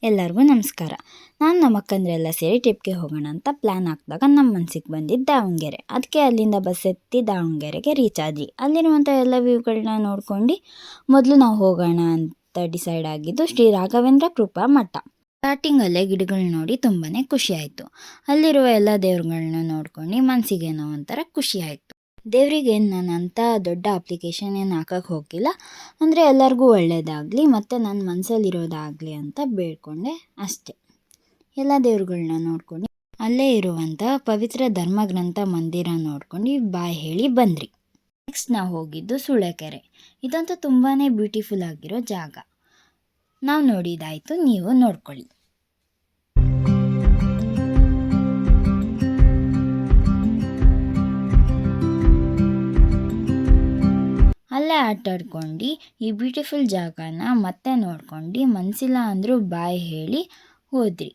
ಎಲ್ಲರಿಗೂ ನಮಸ್ಕಾರ. ನಾನು ನಮ್ಮ ಅಕ್ಕಂದ್ರೆಲ್ಲ ಸೇರಿ ಟ್ರಿಪ್ಗೆ ಹೋಗೋಣ ಅಂತ ಪ್ಲ್ಯಾನ್ ಹಾಕಿದಾಗ ನಮ್ಮ ಮನಸ್ಸಿಗೆ ಬಂದಿದ್ದು ದಾವಣಗೆರೆ. ಅದಕ್ಕೆ ಅಲ್ಲಿಂದ ಬಸ್ ಎತ್ತಿ ದಾವಣಗೆರೆಗೆ ರೀಚ್ ಆದ್ವಿ. ಅಲ್ಲಿರುವಂಥ ಎಲ್ಲ ವ್ಯೂಗಳನ್ನ ನೋಡ್ಕೊಂಡು ಮೊದಲು ನಾವು ಹೋಗೋಣ ಅಂತ ಡಿಸೈಡ್ ಆಗಿದ್ದು ಶ್ರೀ ರಾಘವೇಂದ್ರ ಕೃಪಾ ಮಠ. ಸ್ಟಾರ್ಟಿಂಗಲ್ಲೇ ಗಿಡಗಳನ್ನ ನೋಡಿ ತುಂಬಾ ಖುಷಿ ಆಯಿತು. ಅಲ್ಲಿರುವ ಎಲ್ಲ ದೇವ್ರುಗಳನ್ನ ನೋಡ್ಕೊಂಡು ಮನಸ್ಸಿಗೇನೋ ಒಂಥರ ಖುಷಿ ಆಯಿತು. ದೇವರಿಗೆ ನಾನು ಅಂಥ ದೊಡ್ಡ ಅಪ್ಲಿಕೇಶನ್ ಏನು ಹಾಕಕ್ಕೆ ಹೋಗಿಲ್ಲ. ಅಂದರೆ ಎಲ್ಲರಿಗೂ ಒಳ್ಳೆಯದಾಗಲಿ ಮತ್ತು ನನ್ನ ಮನಸ್ಸಲ್ಲಿರೋದಾಗಲಿ ಅಂತ ಬೇಡ್ಕೊಂಡೆ ಅಷ್ಟೆ. ಎಲ್ಲ ದೇವ್ರುಗಳನ್ನ ನೋಡ್ಕೊಂಡು ಅಲ್ಲೇ ಇರುವಂಥ ಪವಿತ್ರ ಧರ್ಮಗ್ರಂಥ ಮಂದಿರ ನೋಡ್ಕೊಂಡು ಬಾಯ್ ಹೇಳಿ ಬಂದ್ರಿ. ನೆಕ್ಸ್ಟ್ ನಾವು ಹೋಗಿದ್ದು ಸೂಳೆಕೆರೆ. ಇದಂತೂ ತುಂಬಾ ಬ್ಯೂಟಿಫುಲ್ ಆಗಿರೋ ಜಾಗ. ನಾವು ನೋಡಿದಾಯಿತು, ನೀವು ನೋಡ್ಕೊಳ್ಳಿ. ಅಲ್ಲೇ ಆಟಾಡ್ಕೊಂಡು ಈ ಬ್ಯೂಟಿಫುಲ್ ಜಾಗನ ಮತ್ತೆ ನೋಡ್ಕೊಂಡು ಮನಸ್ಸಿಲ್ಲ ಅಂದರೂ ಬಾಯ್ ಹೇಳಿ ಹೋದ್ರಿ.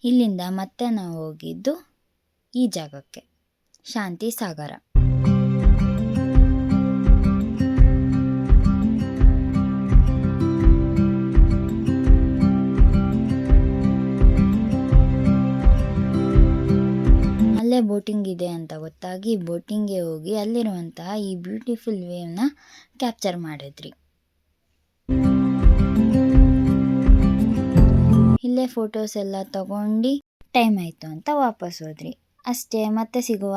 ಇಲ್ಲಿಂದ ಮತ್ತೆ ನಾವು ಹೋಗಿದ್ದು ಈ ಜಾಗಕ್ಕೆ, ಶಾಂತಿ ಸಾಗರ. ಅಲ್ಲೇ ಬೋಟಿಂಗ್ ಇದೆ ಅಂತ ಗೊತ್ತಾಗಿ ಬೋಟಿಂಗ್ಗೆ ಹೋಗಿ ಅಲ್ಲಿರುವಂತಹ ಈ ಬ್ಯೂಟಿಫುಲ್ ವೇವ್ನ ಕ್ಯಾಪ್ಚರ್ ಮಾಡಿದ್ರಿ. ಇಲ್ಲೇ ಫೋಟೋಸ್ ಎಲ್ಲ ತಗೊಂಡು ಟೈಮ್ ಆಯಿತು ಅಂತ ವಾಪಸ್ ಹೋದ್ರಿ. ಅಷ್ಟೇ, ಮತ್ತೆ ಸಿಗುವ.